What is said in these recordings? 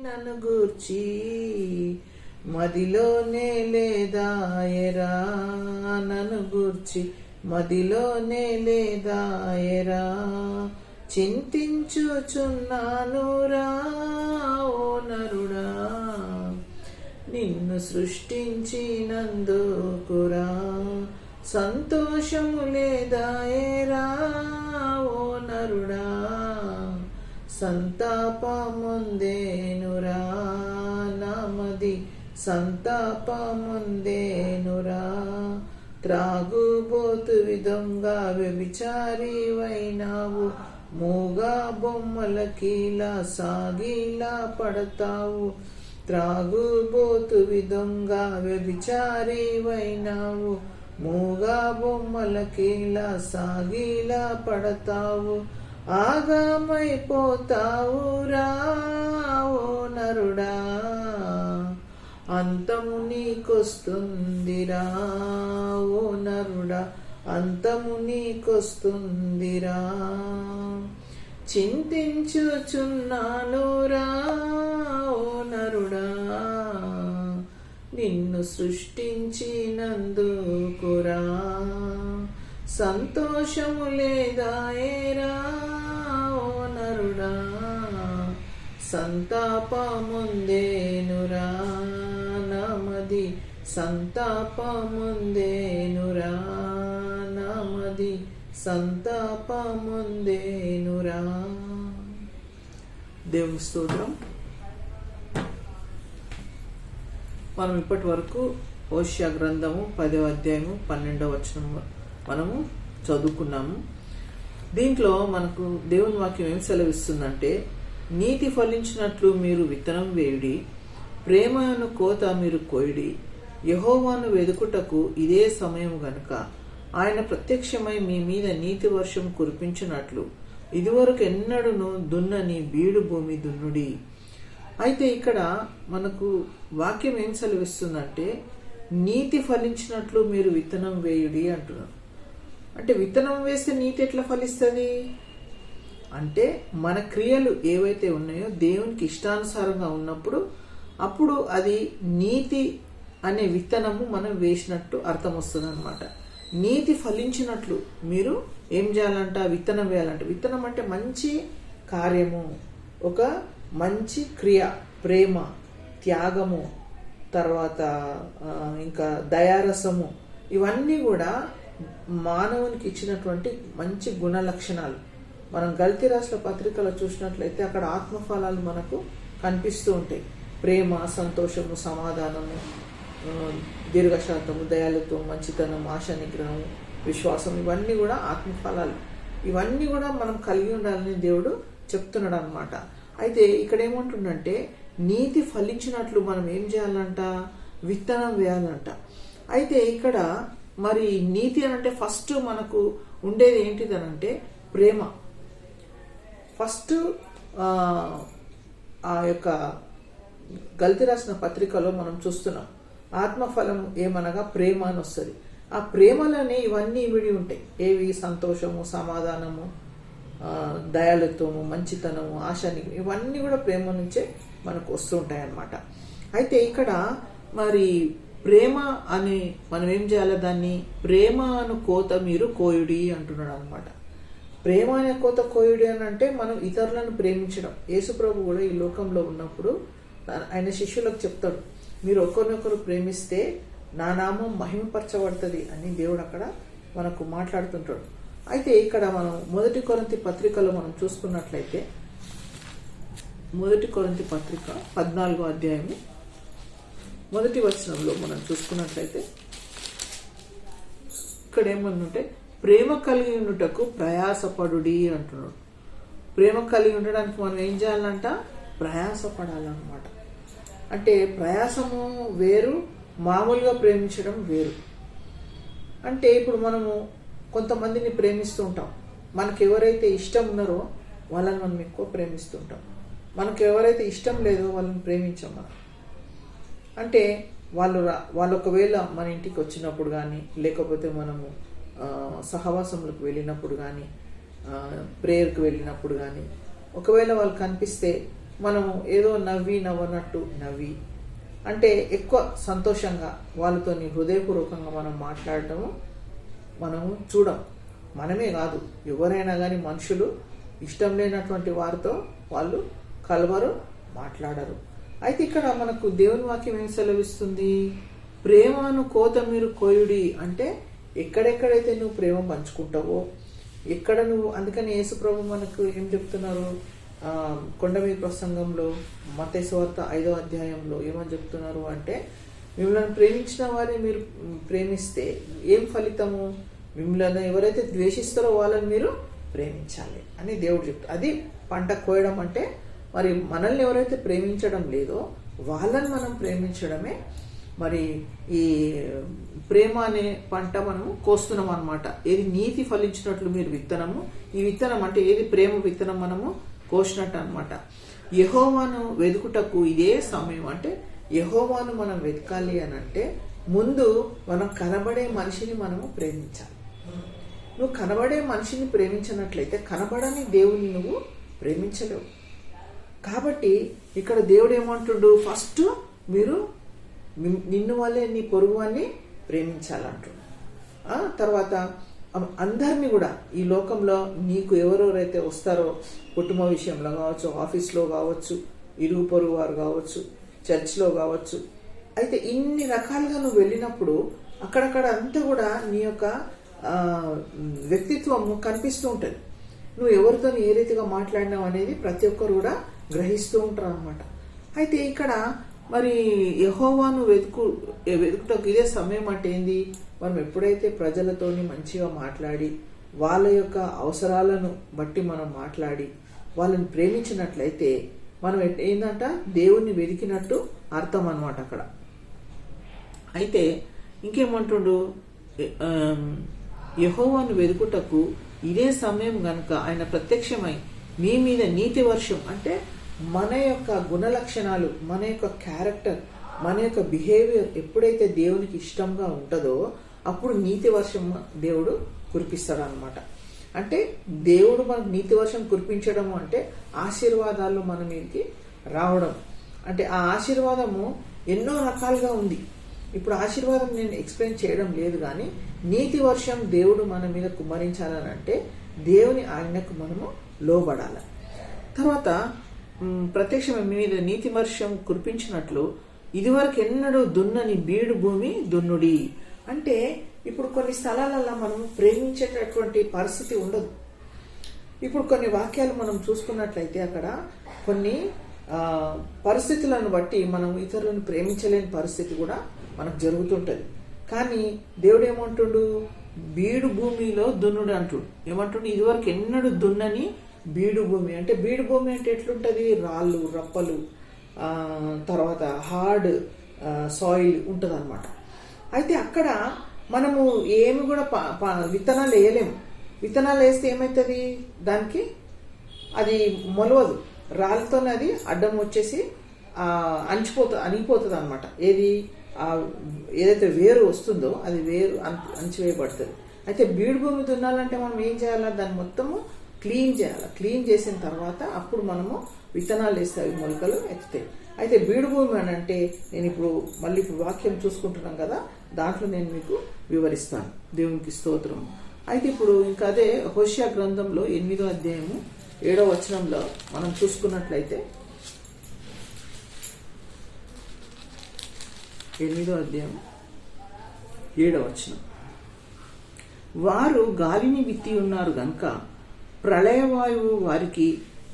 నన్ను గూర్చి మదిలోనే లేదాయరా, నన్ను గూర్చి మదిలోనే లేదాయరా, చింతించుచున్నానురా ఓ నరుడా, నిన్ను సృష్టించినందుకురా సంతోషము లేదాయరా ఓ నరుడా, సంతాపముందేనురా నామది సంతాపముందేనురా, త్రాగుబోతువి దొంగ వ్యభిచారివైనావు, మూగా బొమ్మలకిలా సాగిలా పడతావు, త్రాగుబోతువి దొంగ వ్యభిచారివైనావు, మూగా బొమ్మలకిలా సాగిలా పడతావు, ఆగమైపోతావురా ఓ నరుడా, అంతము నీకొస్తుందిరా ఓ నరుడా, అంతము నీకొస్తుందిరా, చింతించుచున్నానురా ఓ నరుడా, నిన్ను సృష్టించినందుకురా సంతోషము లేదాయరా ఓ నరుడా, సంతాపముందేనురా నామది సంతాపముందేనురా, నామది సంతాపముందేనురా. దేవుని స్తోత్రం. మనం ఇప్పటి వరకు హోషేయ గ్రంథము 10వ అధ్యాయము 12వ వచనం మనము చదువుకున్నాము. దీంట్లో మనకు దేవుని వాక్యం ఏం సెలవిస్తుందంటే, నీతి ఫలించినట్లు మీరు విత్తనం వేయుడి, ప్రేమను కోత మీరు కోయుడి, యెహోవాను వెదుకుటకు ఇదే సమయం గనుక ఆయన ప్రత్యక్షమై మీ మీద నీతి వర్షం కురిపించినట్లు ఇదివరకు ఎన్నడూను దున్నని బీడు భూమి దున్నుడి. అయితే ఇక్కడ మనకు వాక్యం ఏం సెలవిస్తుందంటే, నీతి ఫలించినట్లు మీరు విత్తనం వేయుడి అంటున్నారు. అంటే విత్తనం వేస్తే నీతి ఎట్లా ఫలిస్తుంది అంటే, మన క్రియలు ఏవైతే ఉన్నాయో దేవునికి ఇష్టానుసారంగా ఉన్నప్పుడు అప్పుడు అది నీతి అనే విత్తనము మనం వేసినట్టు అర్థం వస్తుంది అనమాట. నీతి ఫలించినట్లు మీరు ఏం చేయాలంట, విత్తనం వేయాలంట. విత్తనం అంటే మంచి కార్యము, ఒక మంచి క్రియ, ప్రేమ, త్యాగము, తర్వాత ఇంకా దయారసము, ఇవన్నీ కూడా మానవునికి ఇచ్చినటువంటి మంచి గుణ లక్షణాలు. మనం గల్తీ రాసిన పత్రికలో చూసినట్లయితే అక్కడ ఆత్మఫలాలు మనకు కనిపిస్తూ ఉంటాయి. ప్రేమ, సంతోషము, సమాధానము, దీర్ఘశాంతము, దయాళుత్వం, మంచితనం, ఆశ నిగ్రహం, విశ్వాసం, ఇవన్నీ కూడా ఆత్మఫలాలు. ఇవన్నీ కూడా మనం కలిగి ఉండాలని దేవుడు చెప్తున్నాడు అనమాట. అయితే ఇక్కడ ఏమంటుండంటే, నీతి ఫలించినట్లు మనం ఏం చేయాలంట, విత్తనం వేయాలంట. అయితే ఇక్కడ మరి నీతి అనంటే ఫస్ట్ మనకు ఉండేది ఏంటిదనంటే ప్రేమ. ఫస్ట్ ఆ యొక్క గల్తీ రాసిన పత్రికలో మనం చూస్తున్నాం, ఆత్మఫలం ఏమనగా ప్రేమ అని వస్తుంది. ఆ ప్రేమలోనే ఇవన్నీ ఇమిడి ఉంటాయి. ఏవి, సంతోషము, సమాధానము, దయాళుత్వము, మంచితనము, ఆశని, ఇవన్నీ కూడా ప్రేమ నుంచే మనకు వస్తూ ఉంటాయి అన్నమాట. అయితే ఇక్కడ మరి ప్రేమ అని మనం ఏం చేయాలి, దాన్ని ప్రేమ అను కోత మీరు కోయుడి అంటున్నాడు అనమాట. ప్రేమ అనే కోత కోయుడి అని అంటే మనం ఇతరులను ప్రేమించడం. యేసుప్రభు కూడా ఈ లోకంలో ఉన్నప్పుడు ఆయన శిష్యులకు చెప్తాడు, మీరు ఒకరినొకరు ప్రేమిస్తే నా నామం మహిమపరచబడుతుంది అని దేవుడు అక్కడ మనకు మాట్లాడుతుంటాడు. అయితే ఇక్కడ మనం 1 కొరింథీ పత్రికలో మనం చూసుకున్నట్లయితే, 1 కొరింథీ పత్రిక 14వ అధ్యాయము 1వ వచనంలో మనం చూసుకున్నట్లయితే ఇక్కడ ఏమన్నుంటే, ప్రేమ కలిగి ఉండుటకు ప్రయాసపడుడి అంటున్నాడు. ప్రేమ కలిగి ఉండడానికి మనం ఏం చేయాలంట, ప్రయాసపడాలన్నమాట. అంటే ప్రయాసము వేరు, మామూలుగా ప్రేమించడం వేరు. అంటే ఇప్పుడు మనము కొంతమందిని ప్రేమిస్తూ ఉంటాం. మనకు ఎవరైతే ఇష్టం ఉన్నారో వాళ్ళని మనం ఎక్కువ ప్రేమిస్తూ ఉంటాం. మనకు ఎవరైతే ఇష్టం లేదో వాళ్ళని ప్రేమించాం మనం. అంటే వాళ్ళు ఒకవేళ మన ఇంటికి వచ్చినప్పుడు కానీ, లేకపోతే మనము సహవాసములకు వెళ్ళినప్పుడు కానీ, ప్రేయర్కి వెళ్ళినప్పుడు కానీ, ఒకవేళ వాళ్ళు కనిపిస్తే మనము ఏదో నవ్వనట్టు నవ్వి అంటే ఎక్కువ సంతోషంగా వాళ్ళతోని హృదయపూర్వకంగా మనం మాట్లాడటము మనము చూడం. మనమే కాదు, ఎవరైనా కానీ మనుషులు ఇష్టం లేనటువంటి వారితో వాళ్ళు కలవరు, మాట్లాడరు. అయితే ఇక్కడ మనకు దేవుని వాక్యం ఏం సెలవిస్తుంది? ప్రేమను కోత మీరు కోయుడి అంటే ఎక్కడెక్కడైతే నువ్వు ప్రేమ పంచుకుంటావో ఎక్కడ నువ్వు, అందుకని యేసు ప్రభు మనకు ఏం చెప్తున్నారు? కొండ మీద ప్రసంగంలో మత్తయి సువార్త 5వ అధ్యాయంలో ఏమని చెప్తున్నారు అంటే, మిమ్మల్ని ప్రేమించిన వారిని మీరు ప్రేమిస్తే ఏం ఫలితము? మిమ్మల్ని ఎవరైతే ద్వేషిస్తారో వాళ్ళని మీరు ప్రేమించాలి అని దేవుడు చెప్తారు. అది పంట కోయడం అంటే మరి మనల్ని ఎవరైతే ప్రేమించడం లేదో వాళ్ళని మనం ప్రేమించడమే మరి ఈ ప్రేమ అనే పంట మనము కోస్తున్నాం అన్నమాట. ఏది నీతి ఫలించినట్లు మీరు విత్తనము, ఈ విత్తనం అంటే ఏది ప్రేమ విత్తనం మనము కోసినట్టు అనమాట. యెహోవాను వెతుకుటకు ఇదే సమయం. అంటే యెహోవాను మనం వెతకాలి అని అంటే ముందు మనం కనబడే మనిషిని మనము ప్రేమించాలి. నువ్వు కనబడే మనిషిని ప్రేమించినట్లయితే కనబడని దేవుని నువ్వు ప్రేమించలేవు. కాబట్టి ఇక్కడ దేవుడు ఏమంటుడు? ఫస్ట్ మీరు నిన్ను వాళ్ళే నీ పొరుగు వాన్ని ప్రేమించాలంటుడు. తర్వాత అందరినీ కూడా ఈ లోకంలో నీకు ఎవరెవరైతే వస్తారో కుటుంబ విషయంలో కావచ్చు, ఆఫీస్లో కావచ్చు, ఇరుగు పొరుగు వారు కావచ్చు, చర్చ్లో కావచ్చు, అయితే ఇన్ని రకాలుగా నువ్వు వెళ్ళినప్పుడు అక్కడక్కడ అంతా కూడా నీ యొక్క వ్యక్తిత్వము కనిపిస్తూ ఉంటుంది. నువ్వు ఎవరితో ఏ రీతిగా మాట్లాడినావు అనేది ప్రతి ఒక్కరు కూడా గ్రహిస్తూ ఉంటారు అనమాట. అయితే ఇక్కడ మరి యెహోవాను వెతుకుటకు ఇదే సమయం అంటే ఏంది? మనం ఎప్పుడైతే ప్రజలతోని మంచిగా మాట్లాడి వాళ్ళ యొక్క అవసరాలను బట్టి మనం మాట్లాడి వాళ్ళని ప్రేమించినట్లయితే మనం ఏంటంట దేవుణ్ణి వెతికినట్టు అర్థం అన్నమాట అక్కడ. అయితే ఇంకేమంటుండు? యెహోవాను వెతుకుటకు ఇదే సమయం గనుక ఆయన ప్రత్యక్షమై మీ మీద నీతి వర్షం అంటే మన యొక్క గుణ లక్షణాలు, మన యొక్క క్యారెక్టర్, మన యొక్క బిహేవియర్ ఎప్పుడైతే దేవునికి ఇష్టంగా ఉంటుందో అప్పుడు నీతి వర్షం దేవుడు కురిపిస్తాడు అనమాట. అంటే దేవుడు మనకు నీతి వర్షం కురిపించడం అంటే ఆశీర్వాదాలు మన మీదకి రావడం. అంటే ఆ ఆశీర్వాదము ఎన్నో రకాలుగా ఉంది. ఇప్పుడు ఆశీర్వాదం నేను ఎక్స్ప్లెయిన్ చేయడం లేదు, కానీ నీతి వర్షం దేవుడు మన మీద కుమ్మరించాలని అంటే దేవుని ఆజ్ఞకు మనము లోబడాలి. తర్వాత ప్రత్యక్షం మీద నీతి వర్షం కురిపించినట్లు ఇదివరకు ఎన్నడూ దున్నని బీడు భూమి దున్నుడి అంటే ఇప్పుడు కొన్ని స్థలాలలో మనం ప్రేమించేటటువంటి పరిస్థితి ఉండదు. ఇప్పుడు కొన్ని వాక్యాలు మనం చూసుకున్నట్లయితే అక్కడ కొన్ని పరిస్థితులను బట్టి మనం ఇతరులను ప్రేమించలేని పరిస్థితి కూడా మనకు జరుగుతుంటది. కానీ దేవుడు ఏమంటుండు? బీడు భూమిలో దున్నుడు అంటుడు. ఏమంటుండు? ఇదివరకు ఎన్నడూ దున్నని బీడు భూమి అంటే బీడు భూమి అంటే ఎట్లుంటది? రాళ్ళు, రప్పలు, తర్వాత హార్డ్ సాయిల్ ఉంటుంది అనమాట. అయితే అక్కడ మనము ఏమి కూడా విత్తనాలు వేయలేము. విత్తనాలు వేస్తే ఏమవుతుంది? దానికి అది మొలవదు. రాళ్ళతోనే అది అడ్డం వచ్చేసి అణిగిపోతుంది అనమాట. ఏదైతే వేరు వస్తుందో అది వేరు అణిచివేయబడుతుంది. అయితే బీడు భూమి దున్నాలంటే మనం ఏం చేయాలి? దాన్ని మొత్తము క్లీన్ చేయాలి. క్లీన్ చేసిన తర్వాత అప్పుడు మనము విత్తనాలు వేస్తే అవి మొలకలు ఎత్తుతాయి. అయితే బీడు భూమి అని అంటే నేను ఇప్పుడు వాక్యం చూసుకుంటున్నాం కదా, దాంట్లో నేను మీకు వివరిస్తాను. దేవునికి స్తోత్రం. అయితే ఇప్పుడు ఇంకా అదే హోషేయ గ్రంథంలో 8వ అధ్యాయము 7వ వచనంలో మనం చూసుకున్నట్లయితే 8వ అధ్యాయం 7వ వచనం, వారు గాలిని విత్తి ఉన్నారు గనుక ప్రళయవాయువు వారికి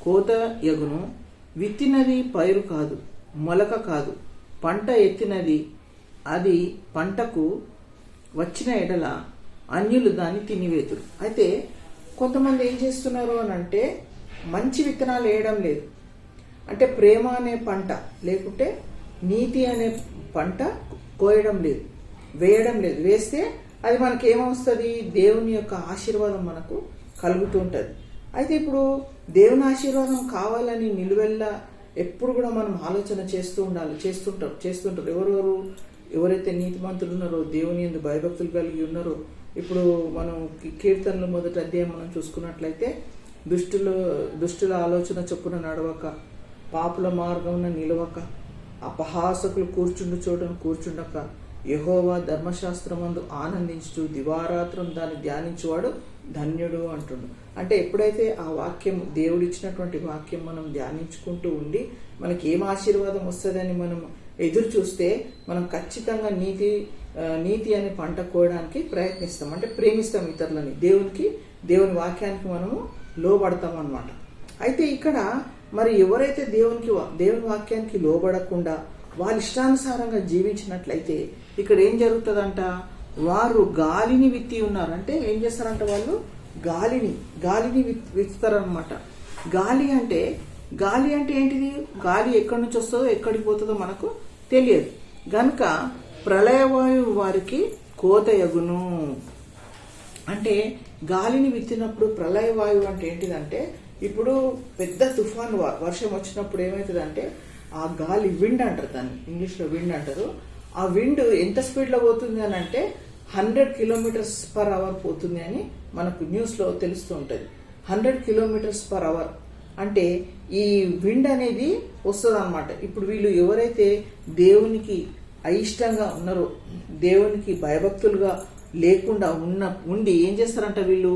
కోత యగును. విత్తినది పైరు కాదు, మొలక కాదు, పంట ఎత్తినది అది పంటకు వచ్చిన ఎడల అన్యులు దాన్ని తినివేతురు. అయితే కొంతమంది ఏం చేస్తున్నారు అని అంటే మంచి విత్తనాలు వేయడం లేదు. అంటే ప్రేమ అనే పంట లేకుంటే నీతి అనే పంట కోయడం లేదు, వేయడం లేదు. వేస్తే అది మనకి ఏమవుతుంది? దేవుని యొక్క ఆశీర్వాదం మనకు కలుగుతూ ఉంటుంది. అయితే ఇప్పుడు దేవుని ఆశీర్వాదం కావాలని నిలువెల్లా ఎప్పుడు కూడా మనం ఆలోచన చేస్తుంటారు. ఎవరైతే నీతిమంతులు ఉన్నారో, దేవుని యందు భయభక్తులు కలిగి ఉన్నారో, ఇప్పుడు మనం కీర్తనలు 1వ అధ్యాయం మనం చూసుకున్నట్లయితే దుష్టుల ఆలోచన చొప్పున నడవక పాపుల మార్గమున నిలవక అపహాసకులు కూర్చుండు చోటను కూర్చుండక యెహోవా ధర్మశాస్త్రమందు ఆనందించుచు దివారాత్రం దాన్ని ధ్యానించువాడు ధన్యుడు అంటుండు. అంటే ఎప్పుడైతే ఆ వాక్యం, దేవుడిచ్చినటువంటి వాక్యం మనం ధ్యానించుకుంటూ ఉండి మనకి ఏం ఆశీర్వాదం వస్తుందని మనం ఎదురు చూస్తే మనం ఖచ్చితంగా నీతి అనే పంట కోయడానికి ప్రయత్నిస్తాం. అంటే ప్రేమిస్తాం ఇతరులని, దేవుని వాక్యానికి మనము లోబడతాం అన్నమాట. అయితే ఇక్కడ మరి ఎవరైతే దేవుని వాక్యానికి లోబడకుండా వాళ్ళ ఇష్టానుసారంగా జీవించినట్లయితే ఇక్కడ ఏం జరుగుతుందంట, వారు గాలిని విత్తి ఉన్నారు. అంటే ఏం చేస్తారంట, వాళ్ళు గాలిని విత్తుతారనమాట. గాలి అంటే ఏంటిది? గాలి ఎక్కడి నుంచి వస్తుందో ఎక్కడికి పోతుందో మనకు తెలియదు గనుక ప్రళయవాయువు వారికి కోతయగును. అంటే గాలిని విత్తినప్పుడు ప్రళయవాయువు అంటే ఏంటిదంటే, ఇప్పుడు పెద్ద తుఫాను వర్షం వచ్చినప్పుడు ఏమవుతుందంటే ఆ గాలి విండ్ అంటారు, దాన్ని ఇంగ్లీష్లో విండ్ అంటారు. ఆ విండ్ ఎంత స్పీడ్లో పోతుంది అని అంటే 100 km/h పోతుంది అని మనకు న్యూస్లో తెలుస్తూ ఉంటుంది. 100 km/h అంటే ఈ విండ్ అనేది వస్తుంది అనమాట. ఇప్పుడు వీళ్ళు ఎవరైతే దేవునికి అయిష్టంగా ఉన్నారో, దేవునికి భయభక్తులుగా లేకుండా ఉండి ఏం చేస్తారంట, వీళ్ళు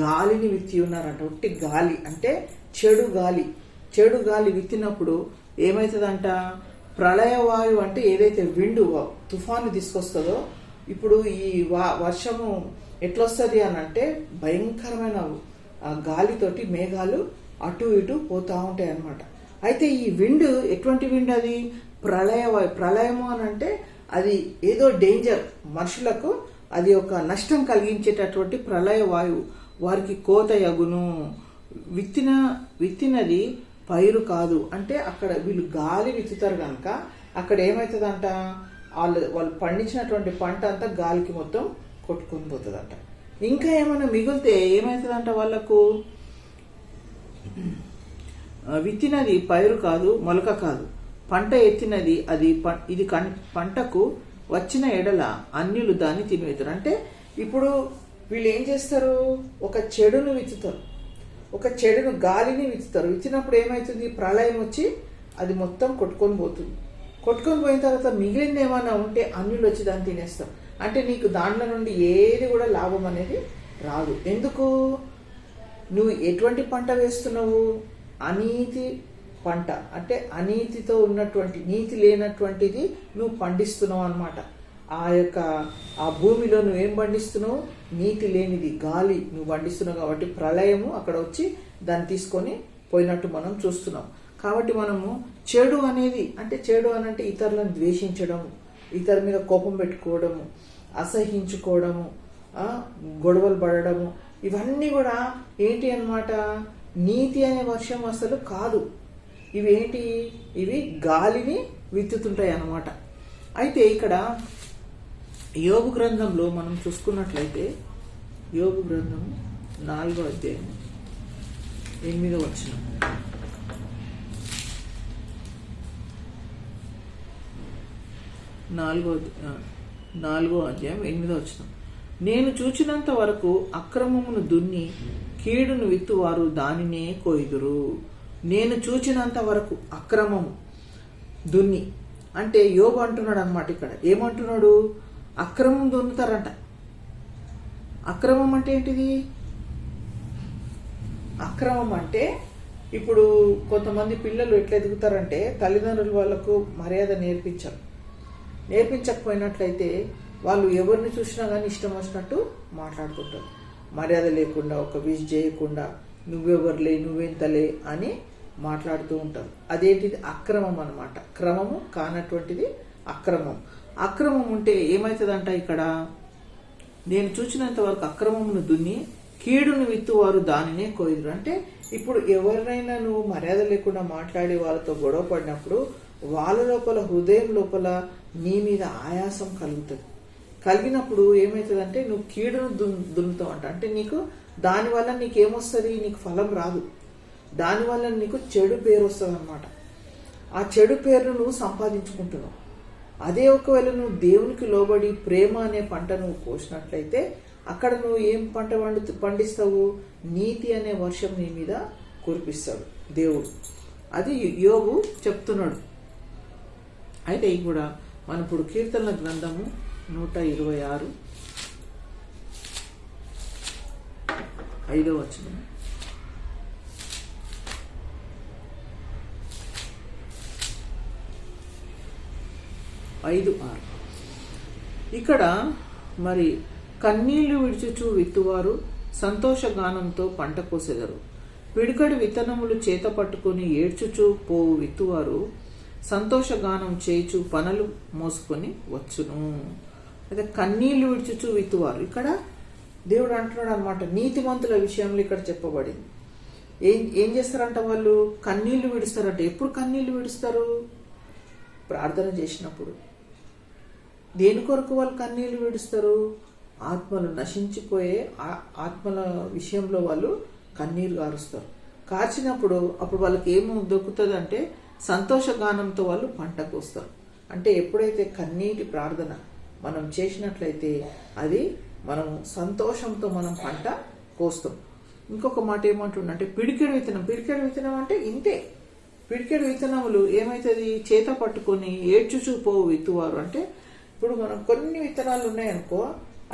గాలిని విత్తి ఉన్నారంట. ఉట్టి గాలి అంటే చెడు గాలి విత్తినప్పుడు ఏమవుతుందంట, ప్రళయవాయువు అంటే ఏదైతే విండ్ తుఫాను తీసుకొస్తుందో, ఇప్పుడు ఈ వర్షము ఎట్లొస్తుంది అని అంటే భయంకరమైన గాలితోటి మేఘాలు అటు ఇటు పోతా ఉంటాయి అన్నమాట. అయితే ఈ విండ్ ఎటువంటి విండ్? అది ప్రళయము అని అంటే అది ఏదో డేంజర్, మనుషులకు అది ఒక నష్టం కలిగించేటటువంటి ప్రళయ వాయువు వారికి కోతయగును. విత్తినది పైరు కాదు. అంటే అక్కడ వీళ్ళు గాలి విత్తుతారు కనుక అక్కడ ఏమవుతుందంట, వాళ్ళు పండించినటువంటి పంట అంతా గాలికి మొత్తం కొట్టుకొని పోతుందంట. ఇంకా ఏమైనా మిగిలితే ఏమవుతుందంట, వాళ్ళకు విత్తినది పైరు కాదు, మొలక కాదు, పంట ఎత్తినది ఇది పంటకు వచ్చిన ఎడల అన్యులు దాన్ని తినివేతారు. అంటే ఇప్పుడు వీళ్ళు ఏం చేస్తారు, ఒక చెడును విత్తుతారు, గాలిని విత్తుతారు. విత్తినప్పుడు ఏమవుతుంది, ప్రళయం వచ్చి అది మొత్తం కొట్టుకొని పోతుంది. కొట్టుకొని పోయిన తర్వాత మిగిలింది ఏమైనా ఉంటే అన్యులు వచ్చి దాన్ని తినేస్తారు. అంటే నీకు దాంట్లో నుండి ఏది కూడా లాభం అనేది రాదు. ఎందుకు? నువ్వు ఎటువంటి పంట వేస్తున్నావు? అనీతి పంట. అంటే అనీతితో ఉన్నటువంటి, నీతి లేనటువంటిది నువ్వు పండిస్తున్నావు అన్నమాట. ఆ భూమిలో నువ్వేం పండిస్తున్నావు? నీతి లేనిది, గాలి నువ్వు పండిస్తున్నావు. కాబట్టి ప్రళయము అక్కడ వచ్చి దాన్ని తీసుకొని పోయినట్టు మనం చూస్తున్నాం. కాబట్టి మనము చెడు అనంటే ఇతరులను ద్వేషించడము, ఇతరుల మీద కోపం పెట్టుకోవడము, అసహించుకోవడము, గొడవలు పడడము, ఇవన్నీ కూడా ఏంటి అన్నమాట, నీతి అనే వర్షం అసలు కాదు. ఇవి గాలిని విత్తుతుంటాయి అన్నమాట. అయితే ఇక్కడ యోబు గ్రంథంలో మనం చూసుకున్నట్లయితే, యోబు గ్రంథం 4వ అధ్యాయం 8వ వచనం. నాలుగో అధ్యాయం 8వ వచనం. నేను చూచినంత వరకు అక్రమమును దున్ని కీడును విత్తువారు దానినే కోయుదురు. నేను చూచినంత వరకు అక్రమము దున్ని అంటే యోబు అంటున్నాడు అనమాట. ఇక్కడ ఏమంటున్నాడు, అక్రమం దున్నుతారంట. అక్రమం అంటే ఏంటిది? అక్రమం అంటే ఇప్పుడు కొంతమంది పిల్లలు ఎట్లా ఎదుగుతారంటే, తల్లిదండ్రులు వాళ్ళకు మర్యాద నేర్పించకపోయినట్లయితే వాళ్ళు ఎవరిని చూసినా కానీ ఇష్టం వచ్చినట్టు మాట్లాడుకుంటారు. మర్యాద లేకుండా, ఒక విష్ చేయకుండా, నువ్వెవర్లే, నువ్వెంతలే అని మాట్లాడుతూ ఉంటారు. అదేంటిది? అక్రమం అన్నమాట. క్రమము కానటువంటిది అక్రమం. అక్రమం ఉంటే ఏమవుతుందంట, ఇక్కడ నేను చూసినంత వరకు అక్రమమును దున్ని కీడును విత్తువారు దానినే కోయుదురు. అంటే ఇప్పుడు ఎవరినైనా నువ్వు మర్యాద లేకుండా మాట్లాడి వాళ్ళతో గొడవ పడినప్పుడు వాళ్ళ లోపల, హృదయం లోపల నీ మీద ఆయాసం కలిగినప్పుడు ఏమవుతుందంటే నువ్వు కీడును దున్నుతావు అంట. అంటే నీకు దానివల్ల నీకేమొస్తుంది? నీకు ఫలం రాదు. దానివల్ల నీకు చెడు పేరు వస్తుంది అన్నమాట. ఆ చెడు పేరును నువ్వు సంపాదించుకుంటున్నావు. అదే ఒకవేళ నువ్వు దేవునికి లోబడి ప్రేమ అనే పంట నువ్వు కోసినట్లయితే అక్కడ నువ్వు ఏం పంట పండిస్తావు? నీతి అనే వర్షం నీ మీద కురిపిస్తాడు దేవుడు. అది యోబు చెప్తున్నాడు. అయితే ఇది కూడా మనం ఇప్పుడు కీర్తనల గ్రంథము 126 5వ వచనం. ఇక్కడ మరి కన్నీళ్లు విడిచుచు విత్తువారు సంతోషగానంతో పంట కోసెదరు. పిడికడి విత్తనములు చేత పట్టుకుని ఏడ్చుచు పోవు విత్తువారు సంతోషగానం చేయుచు పనులు మోసుకొని వచ్చును. అయితే కన్నీళ్లు విడిచుచు విత్తువారు, ఇక్కడ దేవుడు అంటున్నాడు అనమాట. నీతిమంతుల విషయంలో ఇక్కడ చెప్పబడింది. ఏం చేస్తారంట వాళ్ళు? కన్నీళ్లు విడుస్తారంట. ఎప్పుడు కన్నీళ్లు విడుస్తారు? ప్రార్థన చేసినప్పుడు. దేని కొరకు వాళ్ళు కన్నీళ్లు విడుస్తారు? ఆత్మలు నశించిపోయే ఆత్మల విషయంలో వాళ్ళు కన్నీరు కారుస్తారు. కార్చినప్పుడు అప్పుడు వాళ్ళకి ఏమో దొక్కుతుంది అంటే సంతోషగానంతో వాళ్ళు పంట కోస్తారు. అంటే ఎప్పుడైతే కన్నీటి ప్రార్థన మనం చేసినట్లయితే అది మనం సంతోషంతో మనం పంట కోస్తాం. ఇంకొక మాట ఏమంటుండంటే పిడికెడు విత్తనం అంటే ఇంతే. పిడికెడు విత్తనములు ఏమవుతుంది? చేత పట్టుకొని ఏడ్చుచూ పోవు విత్తువారు. అంటే ఇప్పుడు మనం కొన్ని విత్తనాలు ఉన్నాయనుకో,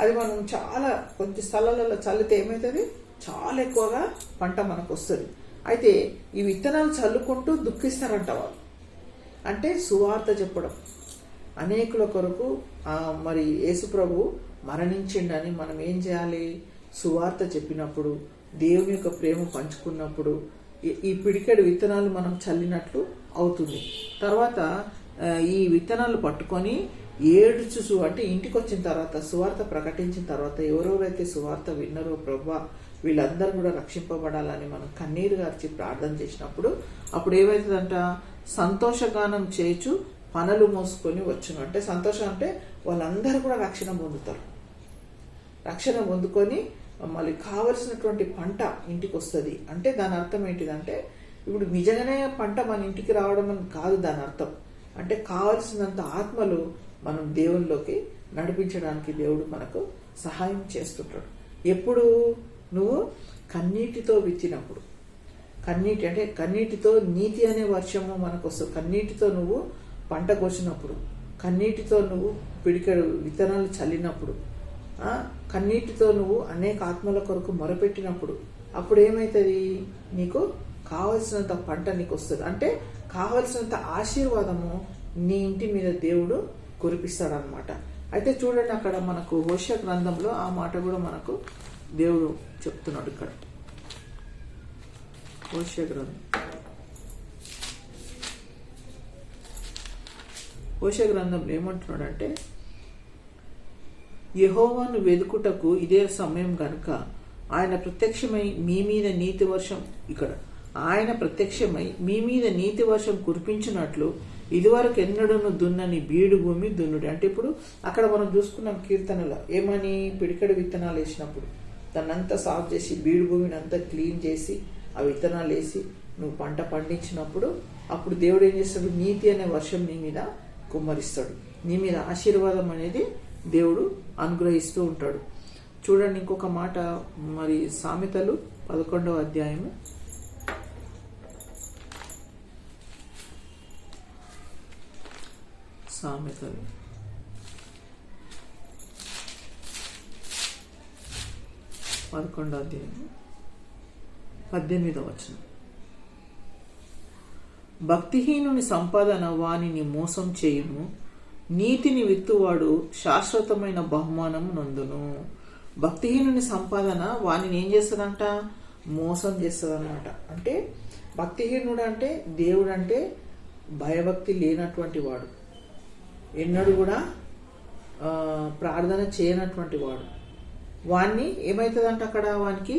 అది మనం చాలా కొద్ది స్థలాలలో చల్లితే ఏమవుతుంది? చాలా ఎక్కువగా పంట మనకు వస్తుంది. అయితే ఈ విత్తనాలు చల్లుకుంటూ దుఃఖిస్తారంట వాళ్ళు. అంటే సువార్త చెప్పడం, అనేకుల కొరకు మరి యేసుప్రభు మరణించిండని మనం ఏం చేయాలి? సువార్త చెప్పినప్పుడు, దేవుని యొక్క ప్రేమ పంచుకున్నప్పుడు ఈ పిడికెడు విత్తనాలు మనం చల్లినట్లు అవుతుంది. తర్వాత ఈ విత్తనాలు పట్టుకొని ఏడుచు అంటే ఇంటికి వచ్చిన తర్వాత సువార్త ప్రకటించిన తర్వాత ఎవరెవరైతే సువార్త విన్నారో ప్రభువా వీళ్ళందరూ కూడా రక్షింపబడాలని మనం కన్నీరు గార్చి ప్రార్థన చేసినప్పుడు అప్పుడు ఏమవుతుందంట? సంతోషగానం చేయుచు పనులు మోసుకొని వచ్చును. అంటే సంతోషం అంటే వాళ్ళందరూ కూడా రక్షణ పొందుతారు. రక్షణ పొందుకొని మళ్ళీ కావలసినటువంటి పంట ఇంటికి వస్తుంది. అంటే దాని అర్థం ఏంటిదంటే ఇప్పుడు నిజంగానే పంట మన ఇంటికి రావడం అని కాదు దాని అర్థం. అంటే కావలసినంత ఆత్మలు మనం దేవునిలోకి నడిపించడానికి దేవుడు మనకు సహాయం చేస్తుంటాడు. ఎప్పుడు? నువ్వు కన్నీటితో విత్తినప్పుడు. కన్నీటి అంటే కన్నీటితో నీతి అనే వర్షము మనకు వస్తుంది. కన్నీటితో నువ్వు పంట కోసినప్పుడు, కన్నీటితో నువ్వు పిడికెడు విత్తనాలు చల్లినప్పుడు, కన్నీటితో నువ్వు అనేక ఆత్మల కొరకు మొరపెట్టినప్పుడు అప్పుడు ఏమవుతుంది? నీకు కావలసినంత పంట నీకు వస్తుంది. అంటే కావలసినంత ఆశీర్వాదము నీ ఇంటి మీద దేవుడు కురిపిస్తాడనమాట. అయితే చూడండి, అక్కడ మనకు హోషేయ గ్రంథంలో ఆ మాట కూడా మనకు దేవుడు చెప్తున్నాడు. ఇక్కడ హోషేయ గ్రంథంలో ఏమంటున్నాడంటే యెహోవాను వెదుకుటకు ఇదే సమయం గనుక ఆయన ప్రత్యక్షమై మీ మీద నీతి వర్షం మీ మీద నీతి వర్షం కురిపించినట్లు ఇదివరకు ఎన్నడూను దున్నని బీడు భూమి దున్నుడి. అంటే ఇప్పుడు అక్కడ మనం చూసుకున్నాం కీర్తనలో ఏమని? పిడికెడు విత్తనాలు వేసినప్పుడు దాన్నంతా సాఫ్ చేసి బీడు భూమిని అంతా క్లీన్ చేసి ఆ విత్తనాలు వేసి నువ్వు పంట పండించినప్పుడు అప్పుడు దేవుడు ఏం చేస్తాడు? నీతి అనే వర్షం నీ మీద కుమ్మరిస్తాడు. నీ మీద ఆశీర్వాదం అనేది దేవుడు అనుగ్రహిస్తూ ఉంటాడు. చూడండి ఇంకొక మాట, మరి సామెతలు 11వ అధ్యాయము 18వ వచనం. భక్తిహీనుని సంపాదన వానిని మోసం చేయును, నీతిని విత్తువాడు శాశ్వతమైన బహుమానం నందును. భక్తిహీనుని సంపాదన వానిని ఏం చేస్తుందంట? మోసం చేస్తుందన్నమాట. అంటే భక్తిహీనుడు అంటే దేవుడు అంటే భయభక్తి లేనటువంటి వాడు, ఎన్నడూ కూడా ప్రార్థన చేయనటువంటి వాడు. వాణ్ణి ఏమవుతుందంట? అక్కడ వానికి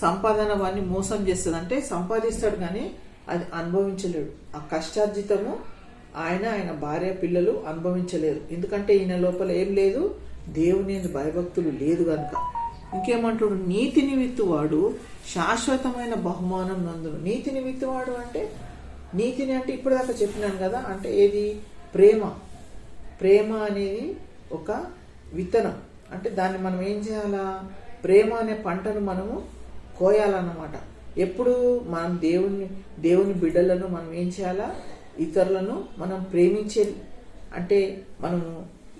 సంపాదన వాడిని మోసం చేస్తుంది. అంటే సంపాదిస్తాడు కానీ అది అనుభవించలేడు. ఆ కష్టార్జితము ఆయన భార్య పిల్లలు అనుభవించలేరు. ఎందుకంటే ఈయన లోపల ఏం లేదు? దేవుని భయభక్తులు లేదు కనుక. ఇంకేమంటాడు? నీతిని విత్తువాడు శాశ్వతమైన బహుమానం నందును. నీతిని విత్తువాడు అంటే నీతిని అంటే ఇప్పుడు దాకా చెప్పినాను కదా. అంటే ఏది? ప్రేమ అనేది ఒక విత్తనం. అంటే దాన్ని మనం ఏం చేయాలా? ప్రేమ అనే పంటను మనము కోయాలన్నమాట. ఎప్పుడు మనం దేవుని బిడ్డలను మనం ఏం చేయాలా? ఇతరులను మనం ప్రేమించే, అంటే మనము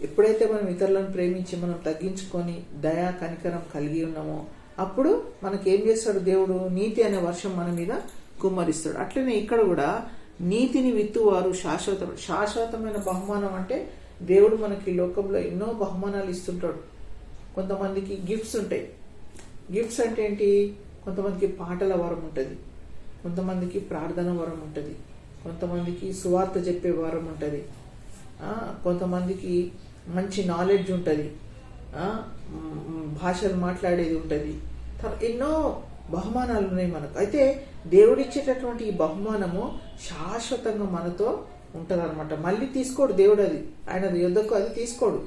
ఎప్పుడైతే మనం ఇతరులను ప్రేమించి మనం తగ్గించుకొని దయా కనికరం కలిగి ఉన్నామో అప్పుడు మనకేం చేస్తాడు దేవుడు? నీతి అనే వర్షం మన మీద కుమ్మరిస్తాడు. అట్లనే ఇక్కడ కూడా నీతిని విత్తువారు శాశ్వతమైన బహుమానం. అంటే దేవుడు మనకి లోకంలో ఎన్నో బహుమానాలు ఇస్తుంటాడు. కొంతమందికి గిఫ్ట్స్ ఉంటాయి. గిఫ్ట్స్ అంటే ఏంటి? కొంతమందికి పాటల వరం ఉంటుంది, కొంతమందికి ప్రార్థన వరం ఉంటుంది, కొంతమందికి సువార్త చెప్పే వరం ఉంటుంది, కొంతమందికి మంచి నాలెడ్జ్ ఉంటుంది, భాషలు మాట్లాడేది ఉంటుంది. ఎన్నో బహుమానాలు ఉన్నాయి మనకు. అయితే దేవుడిచ్చేటటువంటి ఈ బహుమానము శాశ్వతంగా మనతో ఉంటుంది అనమాట. మళ్ళీ తీసుకోడు దేవుడు, అది ఆయన యుద్ధకు అది తీసుకోడు.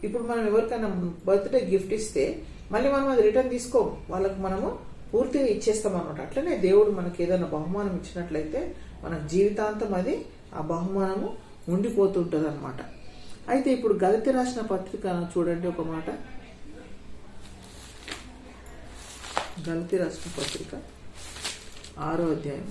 ఇప్పుడు మనం ఎవరికైనా బర్త్డే గిఫ్ట్ ఇస్తే మళ్ళీ మనం అది రిటర్న్ తీసుకోము, వాళ్ళకు మనము పూర్తిగా ఇచ్చేస్తాం అనమాట. అట్లనే దేవుడు మనకి ఏదైనా బహుమానం ఇచ్చినట్లయితే మనకు జీవితాంతం అది ఆ బహుమానము ఉండిపోతుంటుంది అనమాట. అయితే ఇప్పుడు గలతీ రాసిన పత్రిక చూడండి ఒక మాట. గలతీ రాసిన పత్రిక 6వ అధ్యాయం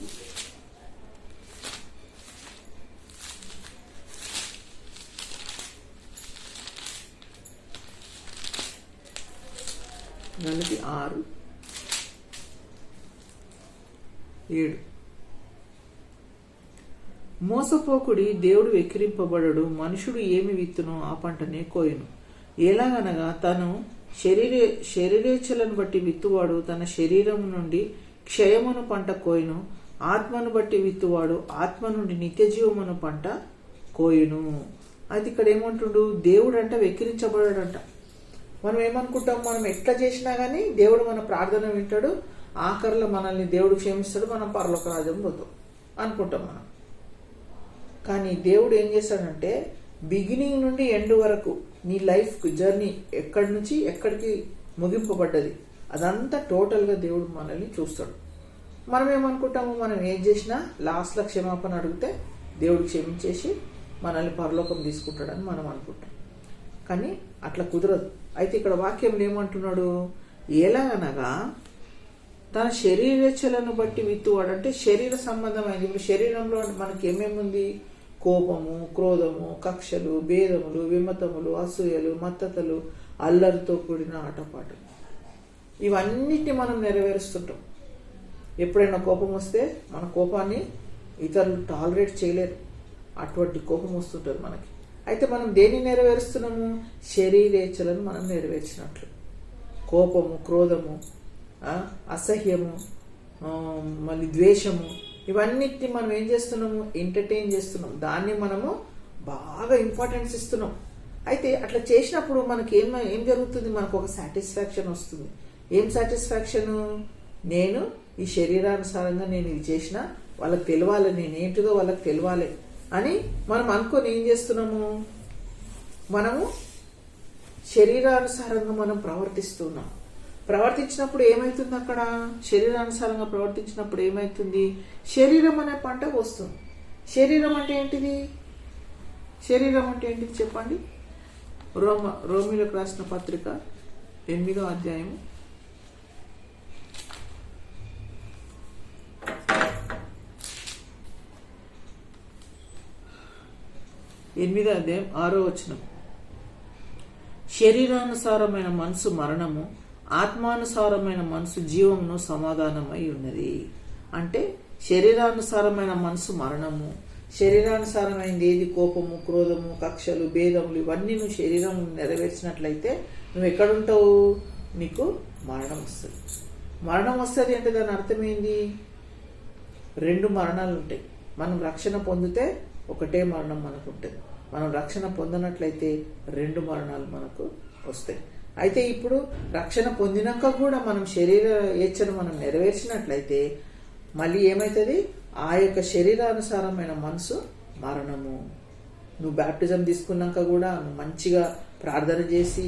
6:7 మోసపోకుడి, దేవుడు వెక్కిరింపబడడు. మనుషుడు ఏమి విత్తునో ఆ పంటనే కోయును. ఎలాగనగా తను శరీరేచ్ఛలను బట్టి విత్తువాడు తన శరీరం నుండి క్షయమును పంట కోయును. ఆత్మను బట్టి విత్తువాడు ఆత్మ నుండి నిత్యజీవమును పంట కోయును. అది ఇక్కడ ఏమంటుండు? దేవుడు అంట వెక్కిరించబడాడంట. మనం ఏమనుకుంటాం? మనం ఎట్లా చేసినా గానీ దేవుడు మన ప్రార్థన వింటాడు, ఆఖరిలో మనల్ని దేవుడు క్షమిస్తాడు, మనం పరలోక రాజ్యం పోతాం అనుకుంటాం మనం. కానీ దేవుడు ఏం చేస్తాడంటే బిగినింగ్ నుండి ఎండ్ వరకు నీ లైఫ్ జర్నీ ఎక్కడి నుంచి ఎక్కడికి ముగింపబడ్డది అదంతా టోటల్గా దేవుడు మనల్ని చూస్తాడు. మనం ఏమనుకుంటాము? మనం ఏం చేసినా లాస్ట్లో క్షమాపణ అడిగితే దేవుడు క్షమించేసి మనల్ని పరలోకం తీసుకుంటాడని మనం అనుకుంటాం. కానీ అట్లా కుదరదు. అయితే ఇక్కడ వాక్యంలో ఏమంటున్నాడు? ఎలాగనగా తన శరీరేచ్ఛలను బట్టి విత్తువాడు. అంటే శరీర సంబంధమైనది. ఇప్పుడు శరీరంలో మనకి ఏమేమి ఉంది? కోపము, క్రోధము, కక్షలు, భేదములు, విమతములు, అసూయలు, మత్తతలు, అల్లరితో కూడిన ఆటపాటలు, ఇవన్నిటిని మనం నెరవేరుస్తుంటాం. ఎప్పుడైనా కోపం వస్తే మన కోపాన్ని ఇతరులు టాలరేట్ చేయలేరు, అటువంటి కోపం వస్తుంటుంది మనకి. అయితే మనం దేన్ని నెరవేరుస్తున్నాము? శరీరేచ్ఛలను మనం నెరవేర్చినట్లు. కోపము, క్రోధము, అసహ్యము, మళ్ళీ ద్వేషము, ఇవన్నిటిని మనం ఏం చేస్తున్నాము? ఎంటర్టైన్ చేస్తున్నాం. దాన్ని మనము బాగా ఇంపార్టెన్స్ ఇస్తున్నాం. అయితే అట్లా చేసినప్పుడు మనకి ఏం జరుగుతుంది? మనకు ఒక సాటిస్ఫాక్షన్ వస్తుంది. ఏం సాటిస్ఫాక్షను? నేను ఈ శరీరానుసారంగా నేను ఇది చేసిన వాళ్ళకి తెలవాలి, నేనేంటిదో వాళ్ళకి తెలవాలి అని మనం అనుకొని ఏం చేస్తున్నాము? మనము శరీరానుసారంగా మనం ప్రవర్తిస్తున్నాం. ప్రవర్తించినప్పుడు ఏమైతుంది? అక్కడ శరీరానుసారంగా ప్రవర్తించినప్పుడు ఏమైతుంది? శరీరం అనే పంట వస్తుంది. శరీరం అంటే ఏంటిది? శరీరం అంటే ఏంటిది చెప్పండి. రోమీలకు రాసిన పత్రిక 8వ అధ్యాయం 6వ వచనం. శరీరానుసారమైన మనసు మరణము, ఆత్మానుసారమైన మనసు జీవమును సమాధానమై ఉన్నది. అంటే శరీరానుసారమైన మనసు మరణము. శరీరానుసారమైనది ఏది? కోపము, క్రోధము, కక్షలు, భేదములు, ఇవన్నీ నువ్వు శరీరం నెరవేర్చినట్లయితే నువ్వు ఎక్కడుంటావు? నీకు మరణం వస్తుంది. మరణం వస్తుంది అంటే దాని అర్థమైంది? 2 మరణాలు ఉంటాయి. మనం రక్షణ పొందితే ఒకటే మరణం మనకు ఉంటుంది. మనం రక్షణ పొందనట్లయితే 2 మరణాలు మనకు వస్తాయి. అయితే ఇప్పుడు రక్షణ పొందినాక కూడా మనం శరీర ఏచ్ఛను మనం నెరవేర్చినట్లయితే మళ్ళీ ఏమవుతుంది? ఆ యొక్క శరీరానుసారమైన మనసు మరణము. నువ్వు బ్యాప్టిజం తీసుకున్నాక కూడా మంచిగా ప్రార్థన చేసి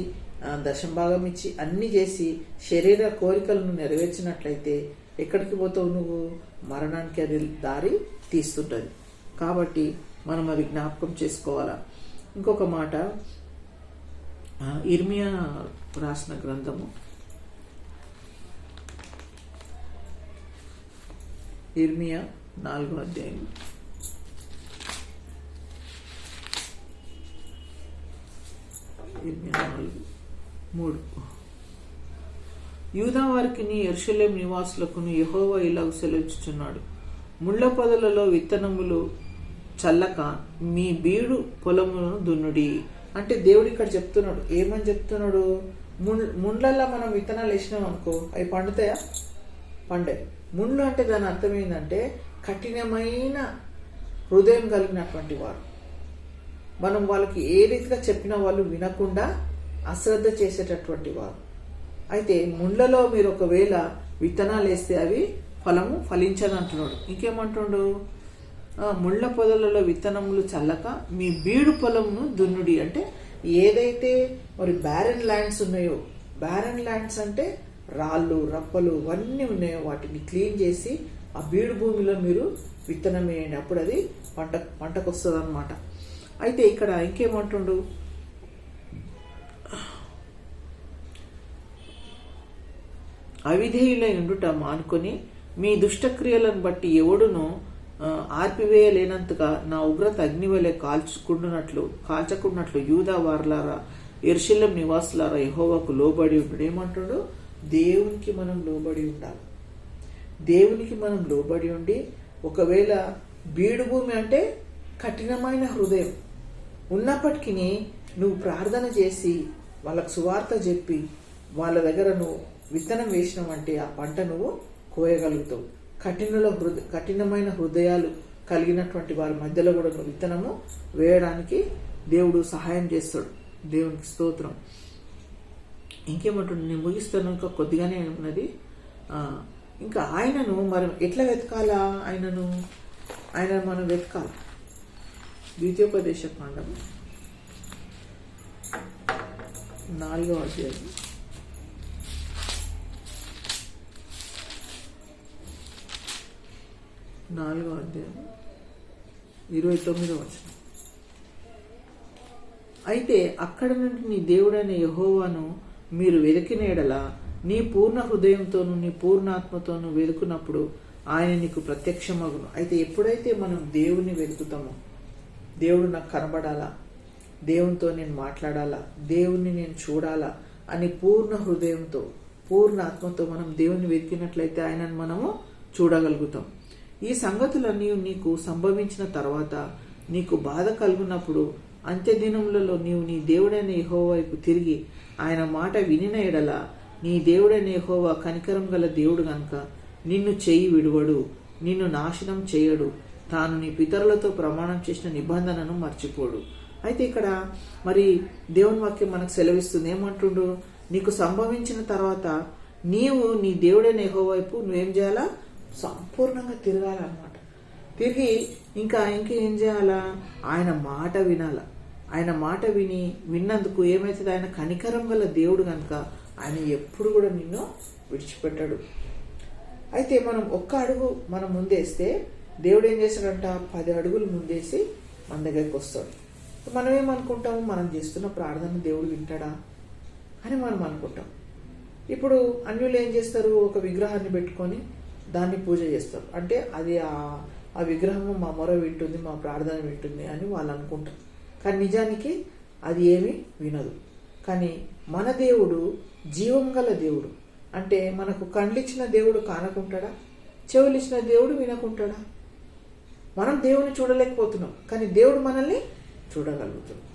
దశంభాగం ఇచ్చి అన్ని చేసి శరీర కోరికలను నెరవేర్చినట్లయితే ఎక్కడికి పోతావు? నువ్వు మరణానికి అది దారి తీస్తుంటుంది. కాబట్టి మనం అది జ్ఞాపకం చేసుకోవాలా. ఇంకొక మాట, ఇర్మియా రాసిన గ్రంథము ఇర్మియా 4వ అధ్యాయం 4:3. యూదా వారికిని యెరూషలేము నివాసులకును యెహోవా ఇలాగు సెలవిచ్చుచున్నాడు, ముళ్ళ పొదలలో విత్తనములు చల్లక మీ బీడు పొలములను దున్నుడి. అంటే దేవుడు ఇక్కడ చెప్తున్నాడు, ఏమని చెప్తున్నాడు? ముండ్లల్లో మనం విత్తనాలు వేసినాం అనుకో, అవి పండుతాయా? పండే. ముండ్లు అంటే దాని అర్థం ఏంటంటే కఠినమైన హృదయం కలిగినటువంటి వారు. మనం వాళ్ళకి ఏ రీతిగా చెప్పినా వాళ్ళు వినకుండా అశ్రద్ధ చేసేటటువంటి వారు. అయితే ముండ్లలో మీరు ఒకవేళ విత్తనాలు వేస్తే అవి ఫలము ఫలించనంటున్నాడు. ఇంకేమంటున్నాడు? ముళ్ళ పొదలలో విత్తనములు చల్లక మీ బీడు పొలమును దున్నుడి. అంటే ఏదైతే మరి బ్యారన్ ల్యాండ్స్ ఉన్నాయో, బ్యారన్ ల్యాండ్స్ అంటే రాళ్ళు రప్పలు అవన్నీ ఉన్నాయో వాటిని క్లీన్ చేసి ఆ బీడు భూమిలో మీరు విత్తనం వేయండి. అప్పుడు అది పంటకు వస్తుంది అనమాట. అయితే ఇక్కడ ఇంకేమంటుండు? అవిధేయులై ఉండుట మానుకొని మీ దుష్టక్రియలను బట్టి ఎవడును ఆర్పివేయలేనంతగా నా ఉగ్రత అగ్ని వలె కాల్చకున్నట్లు యూదా వారలారా యెరూషలేము నివాసులారా యెహోవాకు లోబడి ఉంటాడు. ఏమంటాడు? దేవునికి మనం లోబడి ఉండాలి. దేవునికి మనం లోబడి ఉండి, ఒకవేళ బీడు భూమి అంటే కఠినమైన హృదయం ఉన్నప్పటికీ నువ్వు ప్రార్థన చేసి వాళ్ళకు సువార్త చెప్పి వాళ్ళ దగ్గర నువ్వు విత్తనం వేసినావంటే ఆ పంట నువ్వు కోయగలుగుతావు. కఠినమైన హృదయాలు కలిగినటువంటి వారి మధ్యలో కూడా నువ్వు విత్తనము వేయడానికి దేవుడు సహాయం చేస్తాడు. దేవునికి స్తోత్రం. ఇంకేమంటుంది? నేను ముగిస్తాను, ఇంకా కొద్దిగానే ఉన్నది. ఇంకా ఆయనను మనం ఎట్లా వెతకాలా? ఆయనను మనం వెతకాలి. ద్వితీయోపదేశ కాండం 4వ అధ్యాయం 29వ వచనం. అయితే అక్కడ నుండి నీ దేవుడైన యెహోవాను మీరు వెతికిన ఎడల నీ పూర్ణ హృదయంతోను నీ పూర్ణాత్మతోను వెతుకున్నప్పుడు ఆయన నీకు ప్రత్యక్షమగును. అయితే ఎప్పుడైతే మనం దేవుని వెతుకుతామో, దేవుడు నాకు కనబడాలా, దేవునితో నేను మాట్లాడాలా, దేవుణ్ణి నేను చూడాలా అని పూర్ణ హృదయంతో పూర్ణ ఆత్మతో మనం దేవుని వెతికినట్లయితే ఆయనను మనము చూడగలుగుతాం. ఈ సంగతులన్నీ నీకు సంభవించిన తర్వాత నీకు బాధ కలుగునప్పుడు అంత్యదినములలో నీవు నీ దేవుడైన యెహోవా వైపు తిరిగి ఆయన మాట వినిన ఎడల నీ దేవుడైన యెహోవా కనికరం గల దేవుడు గనుక నిన్ను చేయి విడువడు, నిన్ను నాశనం చేయడు, తాను నీ పితరులతో ప్రమాణం చేసిన నిబంధనను మర్చిపోడు. అయితే ఇక్కడ మరి దేవుని వాక్యం మనకు సెలవిస్తుంది. ఏమంటుండు? నీకు సంభవించిన తర్వాత నీవు నీ దేవుడైన యెహోవా వైపు నువ్వేం చేయాలా? సంపూర్ణంగా తిరగాలన్నమాట. తిరిగి ఇంకేం చేయాలా? ఆయన మాట వినాల. ఆయన మాట విన్నందుకు ఏమైతుంది? ఆయన కనికరం గల దేవుడు కనుక ఆయన ఎప్పుడు కూడా నిన్ను విడిచిపెట్టాడు. అయితే మనం ఒక్క అడుగు మనం ముందేస్తే దేవుడు ఏం చేస్తాడంట? 10 అడుగులు ముందేసి మన దగ్గరికి వస్తాడు. మనం ఏమనుకుంటాము? మనం చేస్తున్న ప్రార్థన దేవుడు వింటాడా అని మనం అనుకుంటాం. ఇప్పుడు అన్యులు ఏం చేస్తారు? ఒక విగ్రహాన్ని పెట్టుకొని దాన్ని పూజ చేస్తారు. అంటే అది ఆ విగ్రహము మా మొర వింటుంది, మా ప్రార్థన వింటుంది అని వాళ్ళు అనుకుంటారు. కానీ నిజానికి అది ఏమీ వినదు. కానీ మన దేవుడు జీవం గల దేవుడు. అంటే మనకు కండ్లిచ్చిన దేవుడు కానకుంటాడా? చెవులిచ్చిన దేవుడు వినకుంటాడా? మనం దేవుని చూడలేకపోతున్నాం, కానీ దేవుడు మనల్ని చూడగలుగుతున్నాం.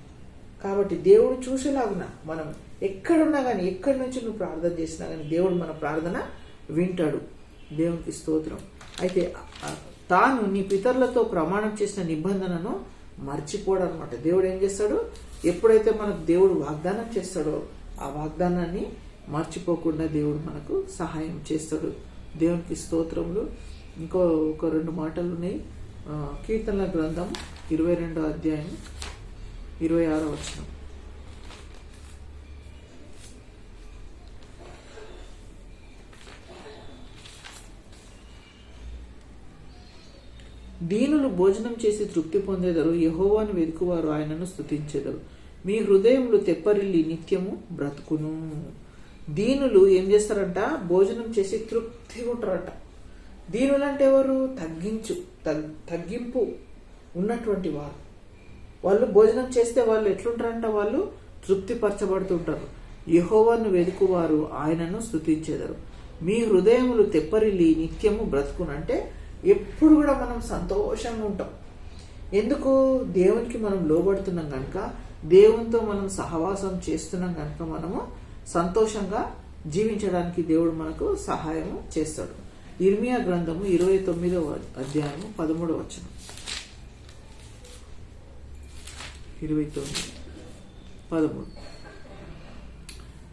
కాబట్టి దేవుడు చూసేలాగున మనం ఎక్కడున్నా కానీ, ఎక్కడి నుంచి నువ్వు ప్రార్థన చేసినా కానీ దేవుడు మన ప్రార్థన వింటాడు. దేవునికి స్తోత్రం. అయితే తాను నీ పితరులతో ప్రమాణం చేసిన నిబంధనను మర్చిపోవడం అనమాట. దేవుడు ఏం చేస్తాడు? ఎప్పుడైతే మనకు దేవుడు వాగ్దానం చేస్తాడో ఆ వాగ్దానాన్ని మర్చిపోకుండా దేవుడు మనకు సహాయం చేస్తాడు. దేవునికి స్తోత్రములు. ఒక 2 మాటలు ఉన్నాయి. కీర్తనల గ్రంథం 22వ అధ్యాయం 26వ వచనం. దీనులు భోజనం చేసి తృప్తి పొందేదరు, యెహోవాను వెదుకువారు ఆయనను స్తుతించెదరు. మీ హృదయములు తెప్పరిల్లి నిత్యము బ్రతుకును. దీనులు ఏం చేస్తారంట? భోజనం చేసి తృప్తిగా ఉంటారట. దీనులు అంటే ఎవరు? తగ్గింపు ఉన్నటువంటి వారు. వాళ్ళు భోజనం చేస్తే వాళ్ళు ఎట్లుంటారంట? వాళ్ళు తృప్తిపరచబడుతుంటారు. యెహోవాను వెదుకువారు ఆయనను స్తుతించెదరు. మీ హృదయములు తెప్పరిల్లి నిత్యము బ్రతుకునంటే ఎప్పుడు కూడా మనం సంతోషంగా ఉంటాం. ఎందుకు? దేవునికి మనం లోబడుతున్నాం కనుక, దేవునితో మనం సహవాసం చేస్తున్నాం కనుక మనము సంతోషంగా జీవించడానికి దేవుడు మనకు సహాయం చేస్తాడు. ఇర్మియా గ్రంథము 29వ అధ్యాయము 13వ వచనం. 29:13.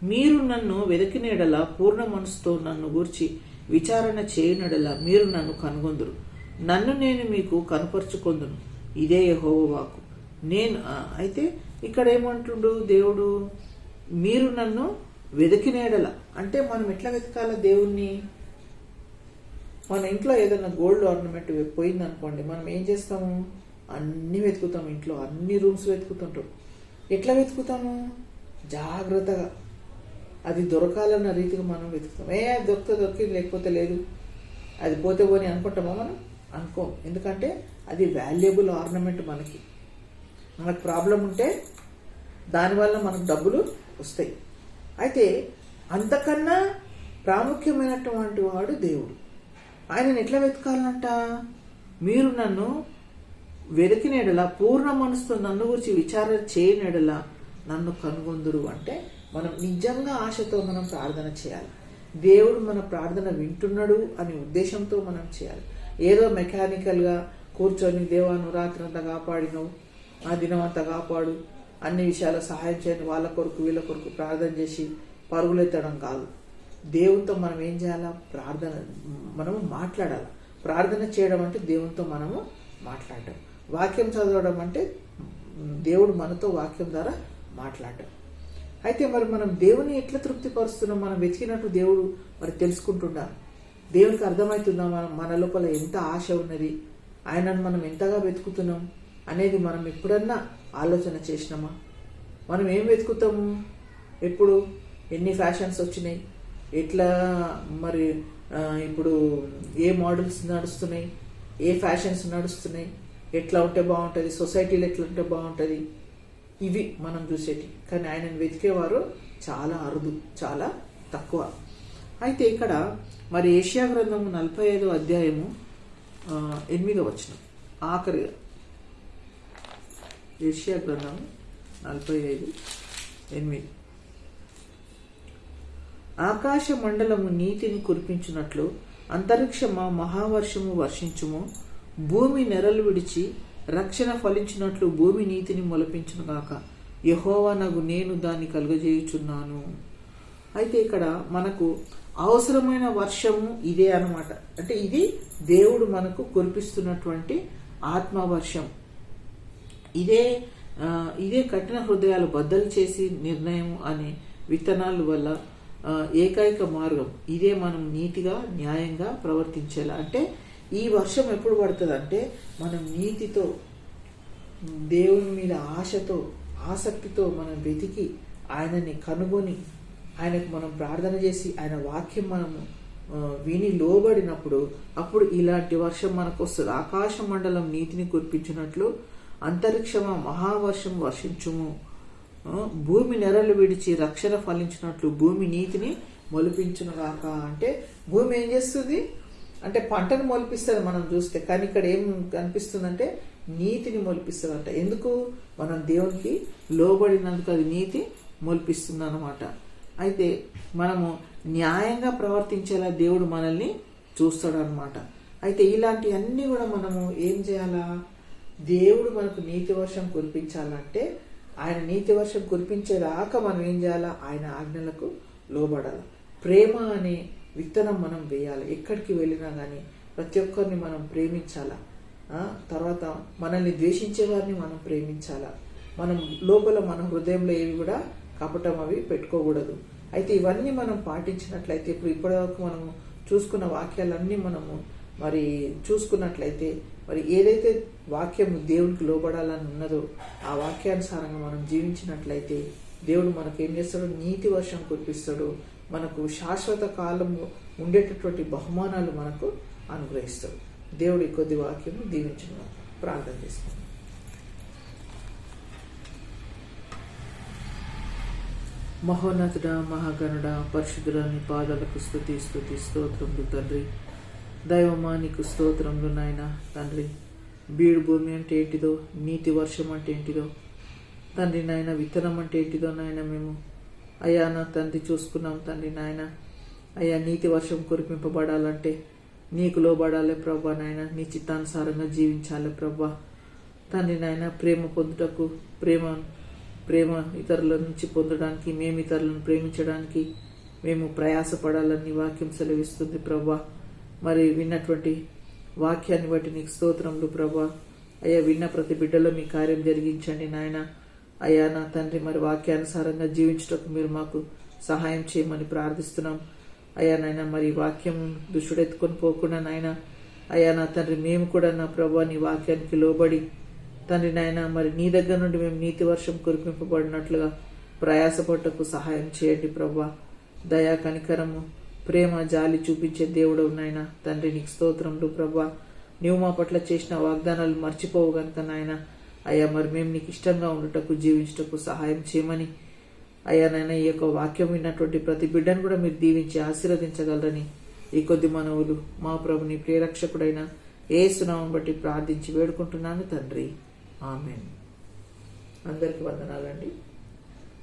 మీరు నన్ను వెదకినెడల పూర్ణ మనసుతో నన్ను గూర్చి విచారణ చేయనెడల మీరు నన్ను కనుగొందురు. నన్ను నేను మీకు కనపరుచుకొందును. ఇదే యెహోవా వాక్కు. అయితే ఇక్కడ ఏమంటుండు దేవుడు? మీరు నన్ను వెదకినేడల అంటే మనం ఎట్లా వెతకాల దేవుణ్ణి? మన ఇంట్లో ఏదైనా గోల్డ్ ఆర్నమెంట్ పోయింది అనుకోండి, మనం ఏం చేస్తాము? అన్ని వెతుకుతాం. ఇంట్లో అన్ని రూమ్స్ వెతుకుతుంటాం. ఎట్లా వెతుకుతాము? జాగ్రత్తగా. అది దొరకాలన్న రీతిగా మనం వెతుకుతాం. దొరికింది, లేకపోతే లేదు, అది పోతే పోని అనుకుంటామా? మనం అనుకోం. ఎందుకంటే అది వాల్యుబుల్ ఆర్నమెంట్. మనకు ప్రాబ్లం ఉంటే దానివల్ల మనకు డబ్బులు వస్తాయి. అయితే అంతకన్నా ప్రాముఖ్యమైనటువంటి వాడు దేవుడు. ఆయనను ఎట్లా వెతకాలంట? మీరు నన్ను వెతికినెడల పూర్ణ మనసుతో నన్ను గురించి విచారణ చేయనెడల నన్ను కనుగొందురు. అంటే మనం నిజంగా ఆశతో మనం ప్రార్థన చేయాలి. దేవుడు మన ప్రార్థన వింటున్నాడు అనే ఉద్దేశంతో మనం చేయాలి. ఏదో మెకానికల్గా కూర్చొని దేవాను రాత్రి అంతా కాపాడినవు, ఆ దినం అంతా కాపాడు, అన్ని విషయాలు సహాయం చేయని, వాళ్ళ కొరకు వీళ్ళ కొరకు ప్రార్థన చేసి పరుగులెత్తడం కాదు. దేవునితో మనం ఏం చేయాలా? మనము మాట్లాడాలి. ప్రార్థన చేయడం అంటే దేవునితో మనము మాట్లాడటం. వాక్యం చదవడం అంటే దేవుడు మనతో వాక్యం ద్వారా మాట్లాడటం. అయితే మరి మనం దేవుని ఎట్లా తృప్తిపరుస్తున్నాం? మనం వెతికినట్టు దేవుడు మరి తెలుసుకుంటున్నాం. దేవునికి అర్థమవుతుందా మన లోపల ఎంత ఆశ ఉన్నది, ఆయనను మనం ఎంతగా వెతుకుతున్నాం అనేది మనం ఎప్పుడన్నా ఆలోచన చేసినామా? మనం ఏం వెతుకుతాము? ఎప్పుడు ఎన్ని ఫ్యాషన్స్ వచ్చినాయి, ఎట్లా మరి ఇప్పుడు ఏ మోడల్స్ నడుస్తున్నాయి, ఏ ఫ్యాషన్స్ నడుస్తున్నాయి, ఎట్లా ఉంటే బాగుంటుంది, సొసైటీలో ఎట్లా ఉంటే బాగుంటుంది, ఇవి మనం చూసేటి. కానీ ఆయనను వెతికేవారు చాలా అరుదు, చాలా తక్కువ. అయితే ఇక్కడ మరి యెషయా గ్రంథము 45వ అధ్యాయము 8వ వచనం ఆఖరిగా. యెషయా గ్రంథము 45:8. ఆకాశ మండలము నీతిని కురిపించినట్లు అంతరిక్షమా మహావర్షము వర్షించుము. భూమి నెరలు విడిచి రక్షణ ఫలించినట్లు భూమి నీతిని మొలపించునుగాక. యెహోవా నగు నేను దాన్ని కలుగజేయుచున్నాను. అయితే ఇక్కడ మనకు అవసరమైన వర్షము ఇదే అన్నమాట. అంటే ఇది దేవుడు మనకు కురిపిస్తున్నటువంటి ఆత్మవర్షం. ఇదే కఠిన హృదయాలు బద్దలు చేసి నిర్ణయం అనే విత్తనాల వల్ల ఏకైక మార్గం. ఇదే మనం నీతిగా న్యాయంగా ప్రవర్తించేలా. అంటే ఈ వర్షం ఎప్పుడు పడుతుంది అంటే మనం నీతితో, దేవుని మీద ఆశతో, ఆసక్తితో మనం వెతికి ఆయనని కనుగొని ఆయనకు మనం ప్రార్థన చేసి ఆయన వాక్యం మనము విని లోబడినప్పుడు అప్పుడు ఇలాంటి వర్షం మనకు వస్తుంది. ఆకాశ మండలం నీతిని కురిపించినట్లు అంతరిక్షమా మహావర్షం వర్షించుము. భూమి నెరలు విడిచి రక్షణ ఫలించినట్లు భూమి నీతిని మొలిపించునుగాక. అంటే భూమి ఏం చేస్తుంది అంటే పంటను మొలిపిస్తుంది మనం చూస్తే. కానీ ఇక్కడ ఏం కనిపిస్తుందంటే నీతిని మొలిపిస్తుంది అంట. ఎందుకు? మనం దేవునికి లోబడినందుకు అది నీతి మొలిపిస్తుంది అన్నమాట. అయితే మనము న్యాయంగా ప్రవర్తించేలా దేవుడు మనల్ని చూస్తాడు అనమాట. అయితే ఇలాంటి అన్ని కూడా మనము ఏం చేయాలా? దేవుడు మనకు నీతి వర్షం కురిపించాలంటే ఆయన నీతి వర్షం కురిపించేదాకా మనం ఏం చేయాలా? ఆయన ఆజ్ఞలకు లోబడాలి. ప్రేమ అనే విత్తనం మనం వేయాలి. ఎక్కడికి వెళ్ళినా కానీ ప్రతి ఒక్కరిని మనం ప్రేమించాలా. తర్వాత మనల్ని ద్వేషించే వారిని మనం ప్రేమించాలా. మనం లోపల మన హృదయంలో ఏవి కూడా కపటం అవి పెట్టుకోకూడదు. అయితే ఇవన్నీ మనం పాటించినట్లయితే ఇప్పటివరకు మనము చూసుకున్న వాక్యాలన్నీ మనము మరి చూసుకున్నట్లయితే మరి ఏదైతే వాక్యం దేవునికి లోబడాలని ఉన్నదో ఆ వాక్యానుసారంగా మనం జీవించినట్లయితే దేవుడు మనకు ఏం చేస్తాడు? నీతి వర్షం కురిపిస్తాడు. మనకు శాశ్వత కాలం ఉండేటటువంటి బహుమానాలు మనకు అనుగ్రహిస్తాడు. దేవుడి కొద్ది వాక్యము దీవించిన ప్రార్థన చేసుకుంటాం. మహోన్నతుడా, మహాగణుడా, పరిశుద్ధుడా, నీ పాదాలకు స్తుతి స్తోత్రములు తండ్రి. దైవమా, నీకు స్తోత్రములు నాయన తండ్రి. బీడు భూమి అంటే ఏంటిదో, నీటి వర్షం అంటే ఏంటిదో తండ్రి నాయన, విత్తనం అంటే ఏంటిదో నాయన మేము అయ్యా నా తండ్రి చూసుకున్నాం తండ్రి నాయన. అయ్యా, నీటి వర్షం కురిపింపబడాలంటే నీకు లోబడాలి ప్రభా నాయన, నీ చిత్తానుసారంగా జీవించాలి ప్రభా తండ్రి నాయన. ప్రేమ పొందుటకు ప్రేమ ఇతరుల నుంచి పొందడానికి, మేము ఇతరులను ప్రేమించడానికి మేము ప్రయాసపడాలని వాక్యం సెలవిస్తుంది ప్రభా. మరి విన్నటువంటి వాక్యాన్ని బట్టి నీకు స్తోత్రములు ప్రభా. అయ్యా, విన్న ప్రతి బిడ్డలో మీ కార్యం జరిగించండి నాయన. అయ్యా నా తండ్రి, మరి వాక్యానుసారంగా జీవించటకు మీరు మాకు సహాయం చేయమని ప్రార్థిస్తున్నాం. అయ్యా నాయన, మరి వాక్యం దుష్టుడెత్తుకొని పోకుండా నాయన, అయ్యా నా తండ్రి, మేము కూడా నా ప్రభా నీ వాక్యానికి లోబడి తండ్రి నాయన, మరి నీ దగ్గర నుండి మేము నీతి వర్షం కురిపింపబడినట్లుగా ప్రయాసపడటకు సహాయం చేయండి ప్రభా. దయా కనికరము ప్రేమ జాలి చూపించే దేవుడు నాయన తండ్రి, నీకు స్తోత్రములు ప్రభా. నీవు మా పట్ల చేసిన వాగ్దానాలు మర్చిపోవు గనుక నాయన, అయ్యా మరి మేము నీకు ఇష్టంగా ఉండటకు జీవించటకు సహాయం చేయమని అయ్యా నాయన, ఈ యొక్క వాక్యం విన్నటువంటి ప్రతి బిడ్డను కూడా మీరు దీవించి ఆశీర్వదించగలరని ఈ కొద్ది మనవులు మా ప్రభుని ప్రియరక్షకుడైన యేసు నామమును బట్టి ప్రార్థించి వేడుకుంటున్నాను తండ్రి. ఆమేన్. అందరికి వందనాలండి.